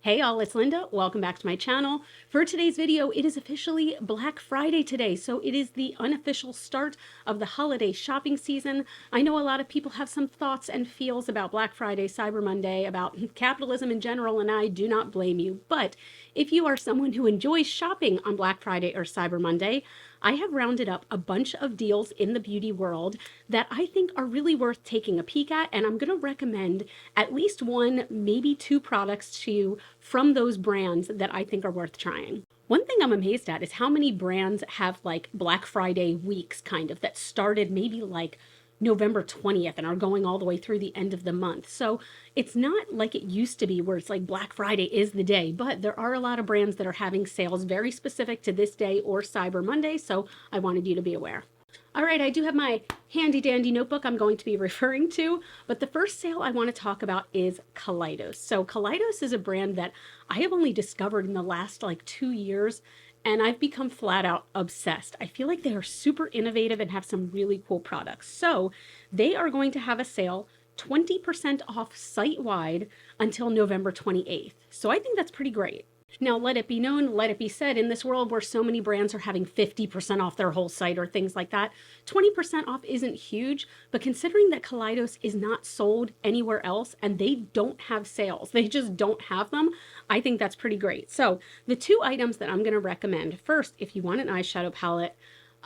Hey all, it's Linda. Welcome back to my channel. For today's video, it is officially Black Friday today, so it is the unofficial start of the holiday shopping season. I know a lot of people have some thoughts and feels about Black Friday, Cyber Monday, about capitalism in general, and I do not blame you. But if you are someone who enjoys shopping on Black Friday or Cyber Monday, I have rounded up a bunch of deals in the beauty world that I think are really worth taking a peek at, and I'm going to recommend at least one, maybe two products to you from those brands that I think are worth trying. One thing I'm amazed at is how many brands have like Black Friday weeks kind of that started maybe like November 20th and are going all the way through the end of the month. So it's not like it used to be where it's like Black Friday is the day, but there are a lot of brands that are having sales very specific to this day or Cyber Monday. So I wanted you to be aware. All right, I do have my handy dandy notebook I'm going to be referring to, but the first sale I want to talk about is Kaleidos. So Kaleidos is a brand that I have only discovered in the last like 2 years, and I've become flat out obsessed. I feel like they are super innovative and have some really cool products. So they are going to have a sale 20% off site-wide until November 28th. So I think that's pretty great. Now, let it be known, let it be said, in this world where so many brands are having 50% off their whole site or things like that, 20% off isn't huge, but considering that Kaleidos is not sold anywhere else and they don't have sales, they just don't have them, I think that's pretty great. So the two items that I'm going to recommend, first, if you want an eyeshadow palette,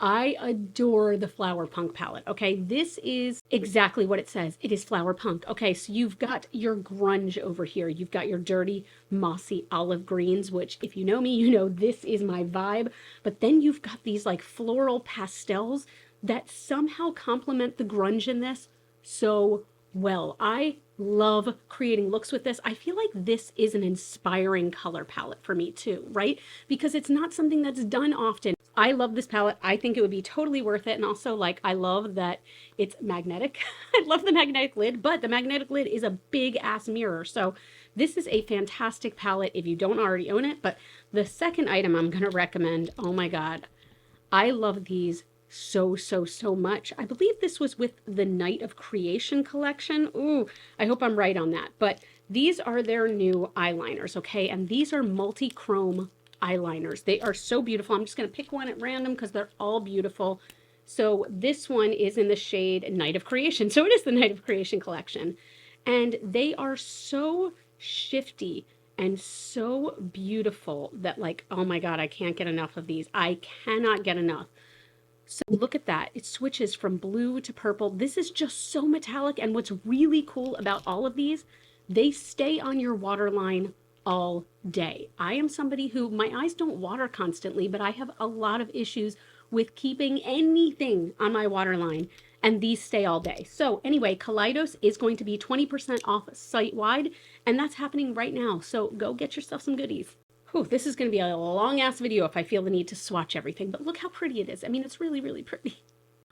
I adore the Flower Punk palette, okay? This is exactly what it says. It is Flower Punk. Okay, so you've got your grunge over here. You've got your dirty, mossy olive greens, which if you know me, you know this is my vibe. But then you've got these like floral pastels that somehow complement the grunge in this so well. I love creating looks with this. I feel like this is an inspiring color palette for me too, right? Because it's not something that's done often. I love this palette. I think it would be totally worth it. And also, like, I love that it's magnetic. I love the magnetic lid, but the magnetic lid is a big ass mirror. So this is a fantastic palette if you don't already own it. But the second item I'm going to recommend, oh my God, I love these so much. I believe this was with the Night of Creation collection. Ooh, I hope I'm right on that. But these are their new eyeliners, okay? And these are multi-chrome eyeliners. They are so beautiful. I'm just going to pick one at random because they're all beautiful. So this one is in the shade Night of Creation. So it is the Night of Creation collection. And they are so shifty and so beautiful that, like, oh my God, I can't get enough of these. I cannot get enough. So look at that. It switches from blue to purple. This is just so metallic. And what's really cool about all of these, they stay on your waterline all day. I am somebody who, my eyes don't water constantly, but I have a lot of issues with keeping anything on my waterline, and these stay all day. So anyway, Kaleidos is going to be 20% off site-wide, and that's happening right now. So go get yourself some goodies. Whew, this is going to be a long ass video if I feel the need to swatch everything, but look how pretty it is. I mean, it's really, really pretty.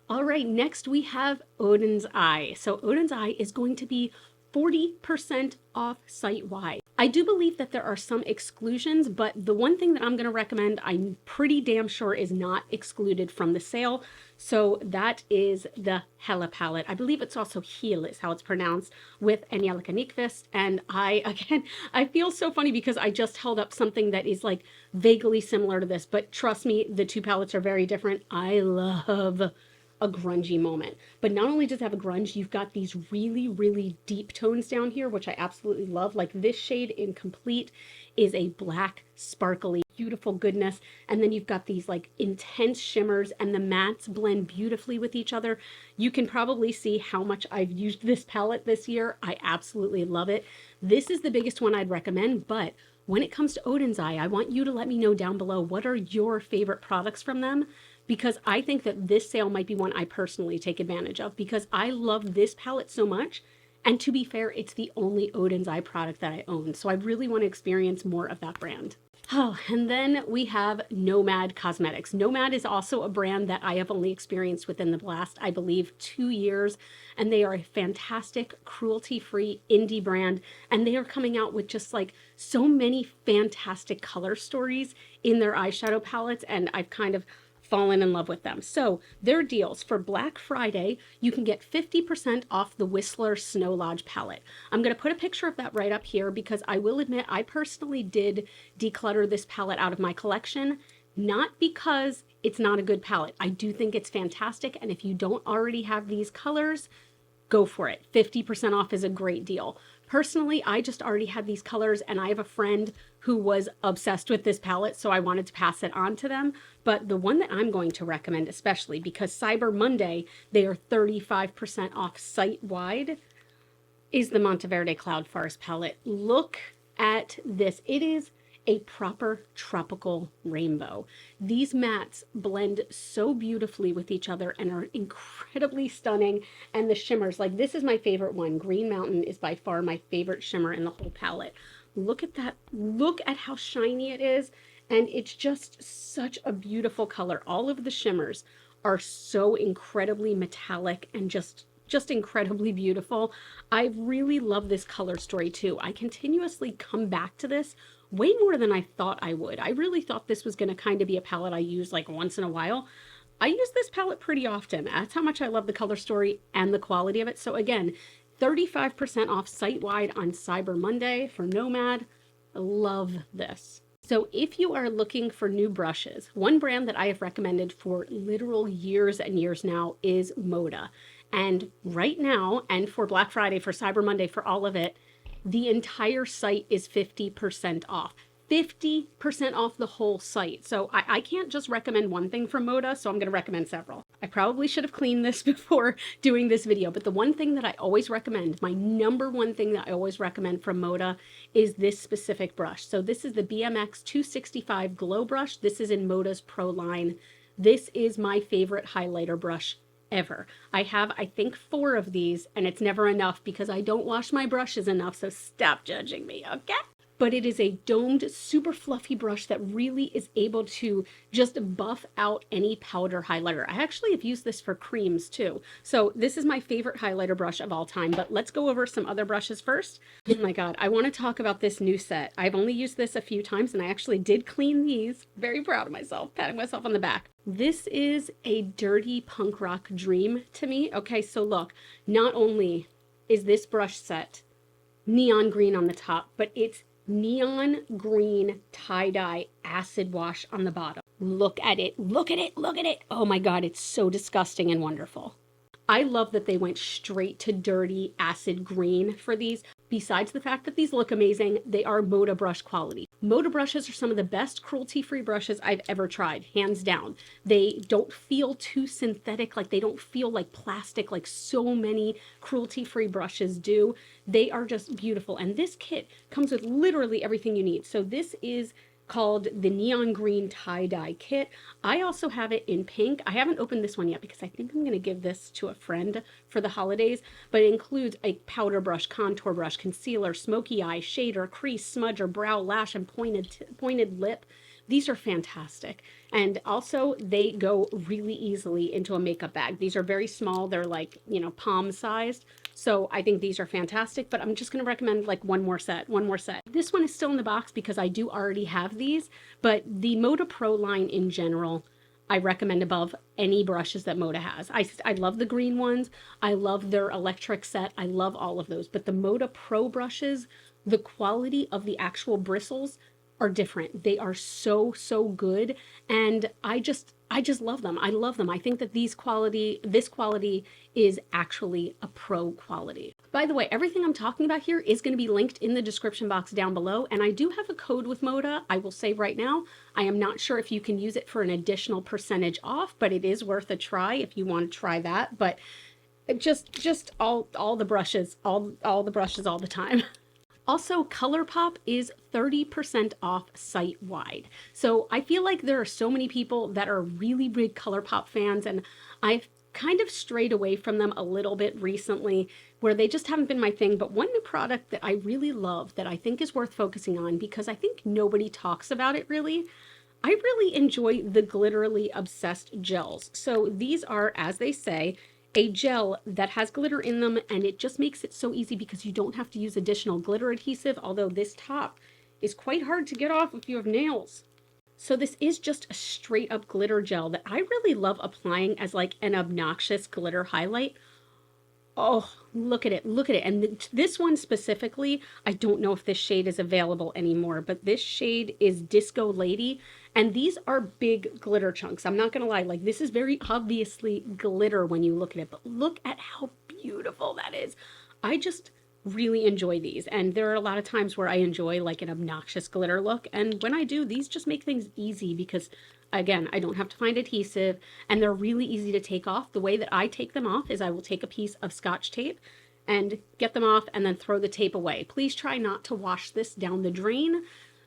All right, next we have Odin's Eye. So Odin's Eye is going to be 40% off site-wide. I do believe that there are some exclusions, but the one thing that I'm going to recommend, I'm pretty damn sure is not excluded from the sale. So that is the Hella palette. I believe it's also Heel is how it's pronounced, with Angelica Nyqvist. And I feel so funny because I just held up something that is like vaguely similar to this, but trust me, the two palettes are very different. I love a grungy moment. But not only does it have a grunge, you've got these really, really deep tones down here, which I absolutely love. Like this shade in Complete is a black, sparkly, beautiful goodness. And then you've got these like intense shimmers, and the mattes blend beautifully with each other. You can probably see how much I've used this palette this year. I absolutely love it. This is the biggest one I'd recommend, but when it comes to Odin's Eye, I want you to let me know down below, what are your favorite products from them? Because I think that this sale might be one I personally take advantage of, because I love this palette so much. And to be fair, it's the only Odin's Eye product that I own. So I really want to experience more of that brand. Oh, and then we have Nomad Cosmetics. Nomad is also a brand that I have only experienced within the last, I believe, 2 years. And they are a fantastic, cruelty-free indie brand. And they are coming out with just like so many fantastic color stories in their eyeshadow palettes. And I've kind of fallen in love with them. So their deals for Black Friday, you can get 50% off the Whistler Snow Lodge palette. I'm going to put a picture of that right up here because I will admit I personally did declutter this palette out of my collection, not because it's not a good palette. I do think it's fantastic, and if you don't already have these colors, go for it. 50% off is a great deal. Personally, I just already had these colors, and I have a friend who was obsessed with this palette, so I wanted to pass it on to them. But the one that I'm going to recommend, especially because Cyber Monday, they are 35% off site-wide, is the Monteverde Cloud Forest palette. Look at this. It is a proper tropical rainbow. These mattes blend so beautifully with each other and are incredibly stunning. And the shimmers, like this is my favorite one. Green Mountain is by far my favorite shimmer in the whole palette. Look at that. Look at how shiny it is. And it's just such a beautiful color. All of the shimmers are so incredibly metallic and just incredibly beautiful. I really love this color story too. I continuously come back to this way more than I thought I would. I really thought this was going to kind of be a palette I use like once in a while. I use this palette pretty often. That's how much I love the color story and the quality of it. So again, 35% off site-wide on Cyber Monday for Nomad. I love this. So if you are looking for new brushes, one brand that I have recommended for literal years and years now is Moda. And right now, and for Black Friday, for Cyber Monday, for all of it, the entire site is 50% off. 50% off the whole site. So I can't just recommend one thing from Moda, so I'm going to recommend several. I probably should have cleaned this before doing this video, but the one thing that I always recommend, my number one thing that I always recommend from Moda is this specific brush. So this is the BMX 265 Glow Brush. This is in Moda's Pro line. This is my favorite highlighter brush ever. I have, I think, 4 of these, and it's never enough because I don't wash my brushes enough, so stop judging me, okay? But it is a domed, super fluffy brush that really is able to just buff out any powder highlighter. I actually have used this for creams too. So this is my favorite highlighter brush of all time, but let's go over some other brushes first. Oh my God, I want to talk about this new set. I've only used this a few times and I actually did clean these. Very proud of myself, patting myself on the back. This is a dirty punk rock dream to me. Okay, so look, not only is this brush set neon green on the top, but it's neon green tie-dye acid wash on the bottom. Look at it, look at it, look at it. Oh my God, it's so disgusting and wonderful. I love that they went straight to dirty acid green for these. Besides the fact that these look amazing, they are Moda brush quality. Moda brushes are some of the best cruelty-free brushes I've ever tried, hands down. They don't feel too synthetic, like they don't feel like plastic like so many cruelty-free brushes do. They are just beautiful. And this kit comes with literally everything you need. So this is called the Neon Green Tie-Dye Kit. I also have it in pink. I haven't opened this one yet because I think I'm going to give this to a friend for the holidays, but it includes a powder brush, contour brush, concealer, smoky eye, shader, crease, smudger, brow, lash, and pointed lip. These are fantastic. And also they go really easily into a makeup bag. These are very small. They're like, you know, palm sized. So I think these are fantastic, but I'm just going to recommend like one more set. This one is still in the box because I do already have these, but the Moda Pro line in general, I recommend above any brushes that Moda has. I love the green ones. I love their electric set. I love all of those, but the Moda Pro brushes, the quality of the actual bristles are different. They are so good, and I just love them. I love them. I think that this quality is actually a pro quality. By the way, everything I'm talking about here is going to be linked in the description box down below, and I do have a code with Moda. I will say right now, I am not sure if you can use it for an additional percentage off, but it is worth a try if you want to try that. But just all the brushes, all the brushes all the time. Also, Colourpop is 30% off site-wide. So I feel like there are so many people that are really big Colourpop fans, and I've kind of strayed away from them a little bit recently where they just haven't been my thing. But one new product that I really love that I think is worth focusing on because I think nobody talks about it really, I really enjoy the Glitterly Obsessed gels. So these are, as they say, a gel that has glitter in them, and it just makes it so easy because you don't have to use additional glitter adhesive, although this top is quite hard to get off if you have nails. So this is just a straight up glitter gel that I really love applying as like an obnoxious glitter highlight. Oh, look at it. Look at it. And this one specifically, I don't know if this shade is available anymore, but this shade is Disco Lady. And these are big glitter chunks. I'm not going to lie. Like, this is very obviously glitter when you look at it, but look at how beautiful that is. I just really enjoy these. And there are a lot of times where I enjoy like an obnoxious glitter look. And when I do, these just make things easy because again, I don't have to find adhesive and they're really easy to take off. The way that I take them off is I will take a piece of Scotch tape and get them off and then throw the tape away. Please try not to wash this down the drain.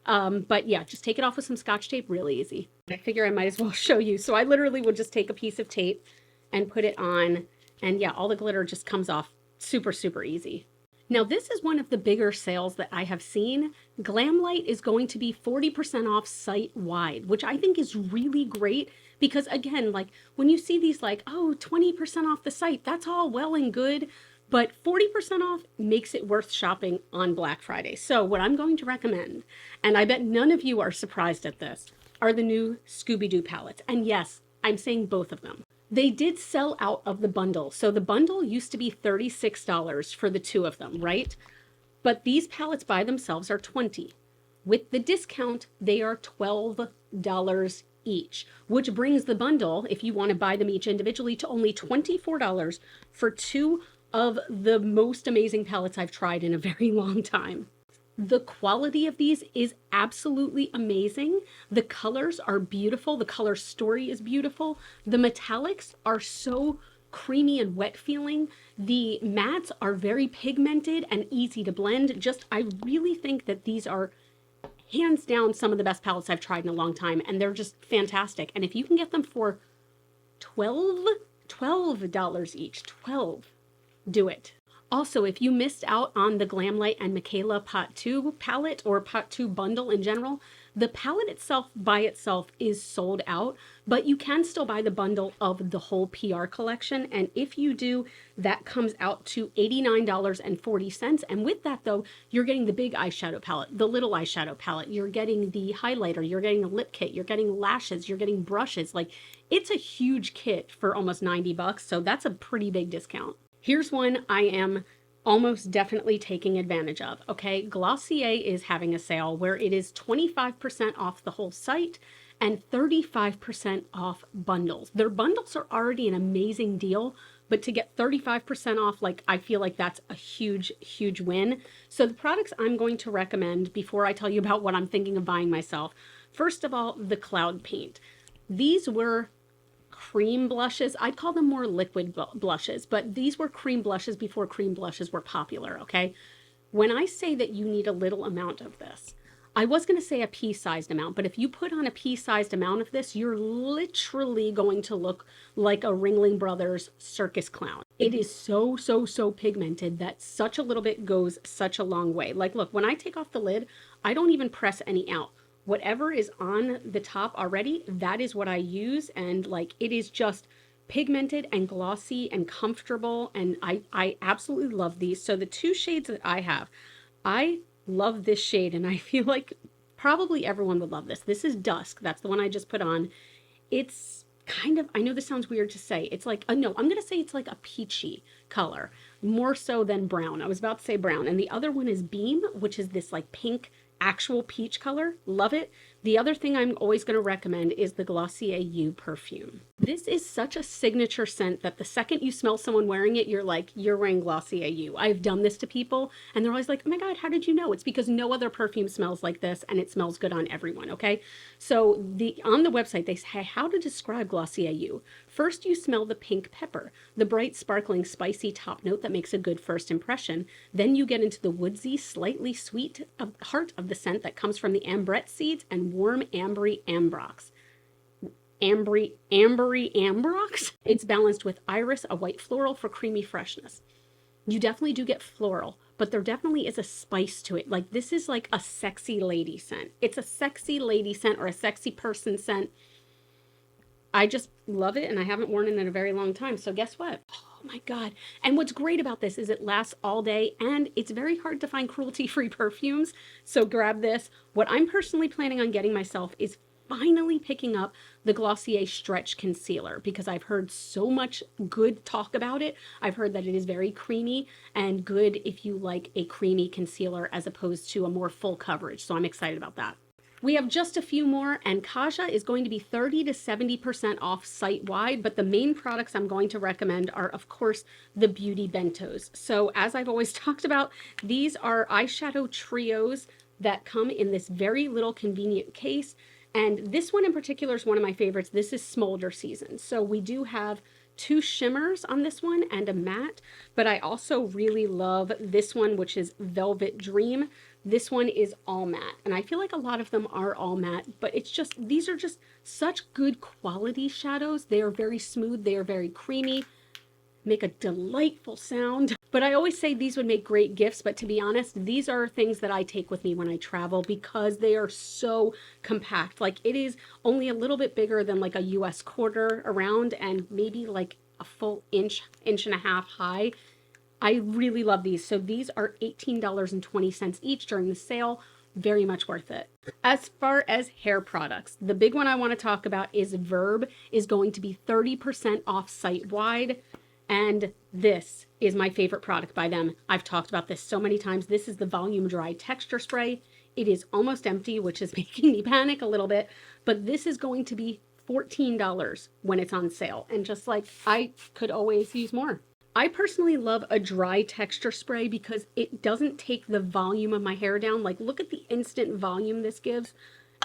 But yeah, just take it off with some Scotch tape, really easy. I figure I might as well show you. So I literally would just take a piece of tape and put it on and yeah, all the glitter just comes off super, super easy. Now, this is one of the bigger sales that I have seen. Glamlite is going to be 40% off site-wide, which I think is really great because, again, like when you see these like, oh, 20% off the site, that's all well and good, but 40% off makes it worth shopping on Black Friday. So what I'm going to recommend, and I bet none of you are surprised at this, are the new Scooby-Doo palettes. And yes, I'm saying both of them. They did sell out of the bundle. So the bundle used to be $36 for the two of them, right? But these palettes by themselves are $20. With the discount, they are $12 each, which brings the bundle, if you want to buy them each individually, to only $24 for two of the most amazing palettes I've tried in a very long time. The quality of these is absolutely amazing. The colors are beautiful. The color story is beautiful. The metallics are so creamy and wet feeling. The mattes are very pigmented and easy to blend. I really think that these are hands down some of the best palettes I've tried in a long time, and they're just fantastic. And if you can get them for $12 each, 12, do it. Also, if you missed out on the Glamlite and Michaela Pot 2 palette or Pot 2 bundle in general, the palette itself by itself is sold out, but you can still buy the bundle of the whole PR collection. And if you do, that comes out to $89.40. And with that though, you're getting the big eyeshadow palette, the little eyeshadow palette, you're getting the highlighter, you're getting a lip kit, you're getting lashes, you're getting brushes. Like, it's a huge kit for almost 90 bucks. So that's a pretty big discount. Here's one I am almost definitely taking advantage of, okay? Glossier is having a sale where it is 25% off the whole site and 35% off bundles. Their bundles are already an amazing deal, but to get 35% off, like, I feel like that's a huge, huge win. So the products I'm going to recommend before I tell you about what I'm thinking of buying myself, first of all, the Cloud Paint. These were cream blushes. I'd call them more liquid blushes, but these were cream blushes before cream blushes were popular, okay? When I say that you need a little amount of this, I was going to say a pea-sized amount, but if you put on a pea-sized amount of this, you're literally going to look like a Ringling Brothers circus clown. It is so, so, so pigmented that such a little bit goes such a long way. Like, look, when I take off the lid, I don't even press any out. Whatever is on the top already, that is what I use. And like, it is just pigmented and glossy and comfortable. And I absolutely love these. So the two shades that I have, I love this shade. And I feel like probably everyone would love this. This is Dusk. That's the one I just put on. It's kind of, I know this sounds weird to say. It's like, no, I'm going to say it's like a peachy color, more so than brown. I was about to say brown. And the other one is Beam, which is this like pink actual peach color. Love it. The other thing I'm always going to recommend is the Glossier You perfume. This is such a signature scent that the second you smell someone wearing it, you're like, you're wearing Glossier You. I've done this to people and they're always like, oh my God, how did you know? It's because no other perfume smells like this and it smells good on everyone, okay? So on the website, they say how to describe Glossier You. First, you smell the pink pepper, the bright, sparkling, spicy top note that makes a good first impression. Then you get into the woodsy, slightly sweet heart of the scent that comes from the ambrette seeds and warm ambery ambrox. Ambery ambrox? It's balanced with iris, a white floral for creamy freshness. You definitely do get floral, but there definitely is a spice to it. Like, this is like a sexy lady scent. It's a sexy lady scent or a sexy person scent. I just love it, and I haven't worn it in a very long time. So guess what? Oh my God. And what's great about this is it lasts all day, and it's very hard to find cruelty-free perfumes. So grab this. What I'm personally planning on getting myself is finally picking up the Glossier Stretch Concealer because I've heard so much good talk about it. I've heard that it is very creamy and good if you like a creamy concealer as opposed to a more full coverage. So I'm excited about that. We have just a few more, and Kasha is going to be 30 to 70% off site-wide, but the main products I'm going to recommend are, of course, the Beauty Bentos. So as I've always talked about, these are eyeshadow trios that come in this very little convenient case, and this one in particular is one of my favorites. This is Smolder Season. So we do have 2 shimmers on this one and a matte, but I also really love this one, which is Velvet Dream. This one is all matte, and I feel like a lot of them are all matte, but it's just, these are just such good quality shadows. They are very smooth, they are very creamy, make a delightful sound. But I always say these would make great gifts, but to be honest, these are things that I take with me when I travel because they are so compact. Like, it is only a little bit bigger than like a US quarter around and maybe like a full inch and a half high. I really love these. So these are $18.20 each during the sale. Very much worth it. As far as hair products, the big one I want to talk about is Verb is going to be 30% off site-wide. And this is my favorite product by them. I've talked about this so many times. This is the Volume Dry Texture Spray. It is almost empty, which is making me panic a little bit. But this is going to be $14 when it's on sale. And just like, I could always use more. I personally love a dry texture spray because it doesn't take the volume of my hair down. Like, look at the instant volume this gives.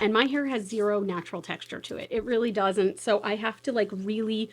And my hair has zero natural texture to it. It really doesn't. So I have to like really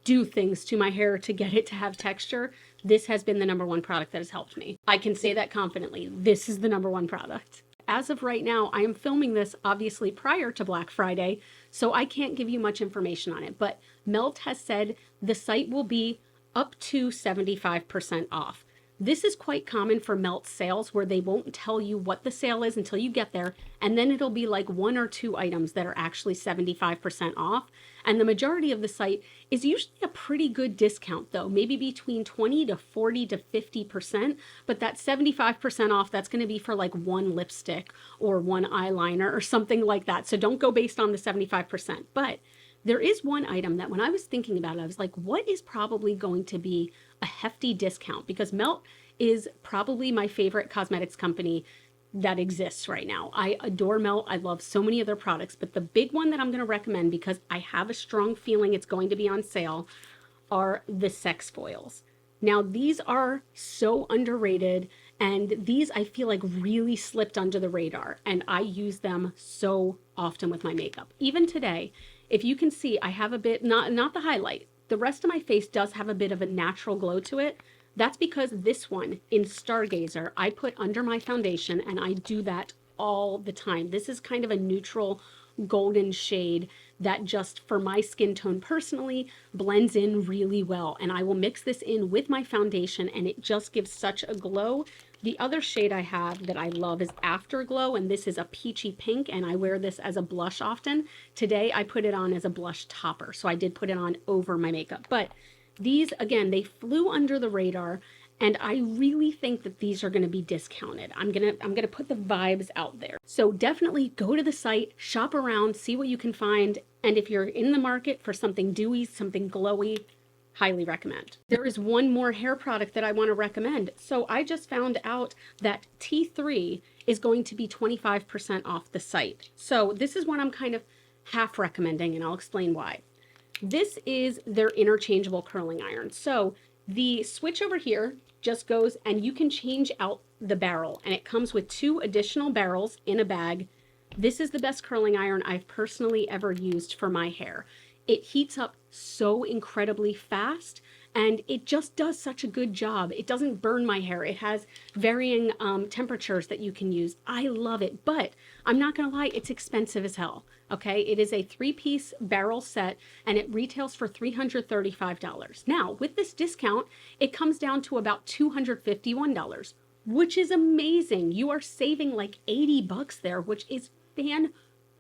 do things to my hair to get it to have texture. This has been the #1 product that has helped me. I can say that confidently. This is the #1 product. As of right now, I am filming this obviously prior to Black Friday, so I can't give you much information on it. But Melt has said the site will be up to 75% off. This is quite common for Melt sales where they won't tell you what the sale is until you get there, and then it'll be like 1 or 2 items that are actually 75% off. And the majority of the site is usually a pretty good discount though, maybe between 20 to 40 to 50%, but that 75% off, that's going to be for like 1 lipstick or 1 eyeliner or something like that. So don't go based on the 75%. But there is one item that when I was thinking about it, I was like, what is probably going to be a hefty discount? Because Melt is probably my favorite cosmetics company that exists right now. I adore Melt. I love so many of their products, but the big one that I'm going to recommend because I have a strong feeling it's going to be on sale are the sex foils. Now, these are so underrated, and these I feel like really slipped under the radar, and I use them so often with my makeup. Even today, if you can see, I have a bit, not the highlight. The rest of my face does have a bit of a natural glow to it. That's because this one in Stargazer, I put under my foundation, and I do that all the time. This is kind of a neutral golden shade that just for my skin tone personally blends in really well. And I will mix this in with my foundation and it just gives such a glow. The other shade I have that I love is Afterglow, and this is a peachy pink, and I wear this as a blush often. Today I put it on as a blush topper, so I did put it on over my makeup. But these, again, they flew under the radar, and I really think that these are going to be discounted. I'm gonna put the vibes out there. So definitely go to the site, shop around, see what you can find, and if you're in the market for something dewy, something glowy, highly recommend. There is one more hair product that I want to recommend. So I just found out that T3 is going to be 25% off the site. So this is one I'm kind of half recommending, and I'll explain why. This is their interchangeable curling iron. So the switch over here just goes and you can change out the barrel, and it comes with 2 additional barrels in a bag. This is the best curling iron I've personally ever used for my hair. It heats up so incredibly fast, and it just does such a good job. It doesn't burn my hair. It has varying temperatures that you can use. I love it, but I'm not gonna lie, it's expensive as hell, okay? It is a 3-piece barrel set, and it retails for $335. Now, with this discount, it comes down to about $251, which is amazing. You are saving like 80 bucks there, which is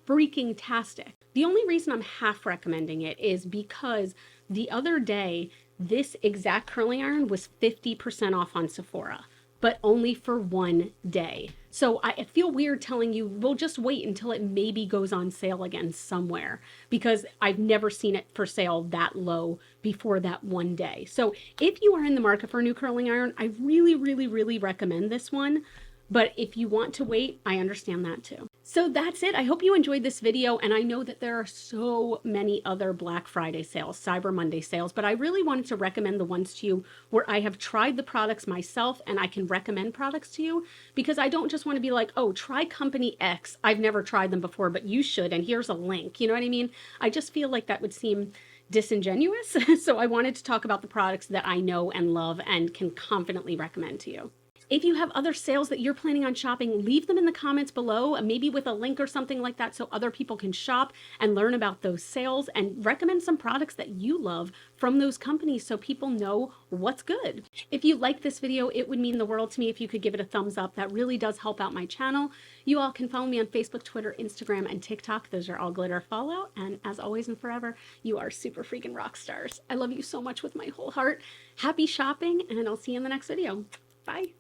freaking-tastic. The only reason I'm half recommending it is because the other day, this exact curling iron was 50% off on Sephora, but only for one day. So I feel weird telling you, well, just wait until it maybe goes on sale again somewhere, because I've never seen it for sale that low before that one day. So if you are in the market for a new curling iron, I really, really, really recommend this one. But if you want to wait, I understand that too. So that's it. I hope you enjoyed this video, and I know that there are so many other Black Friday sales, Cyber Monday sales, but I really wanted to recommend the ones to you where I have tried the products myself and I can recommend products to you, because I don't just want to be like, oh, try company X. I've never tried them before, but you should, and here's a link. You know what I mean? I just feel like that would seem disingenuous. So I wanted to talk about the products that I know and love and can confidently recommend to you. If you have other sales that you're planning on shopping, leave them in the comments below, maybe with a link or something like that, so other people can shop and learn about those sales, and recommend some products that you love from those companies so people know what's good. If you like this video, it would mean the world to me if you could give it a thumbs up. That really does help out my channel. You all can follow me on Facebook, Twitter, Instagram, and TikTok. Those are all GlitterFallout. And as always and forever, you are super freaking rock stars. I love you so much with my whole heart. Happy shopping, and I'll see you in the next video. Bye.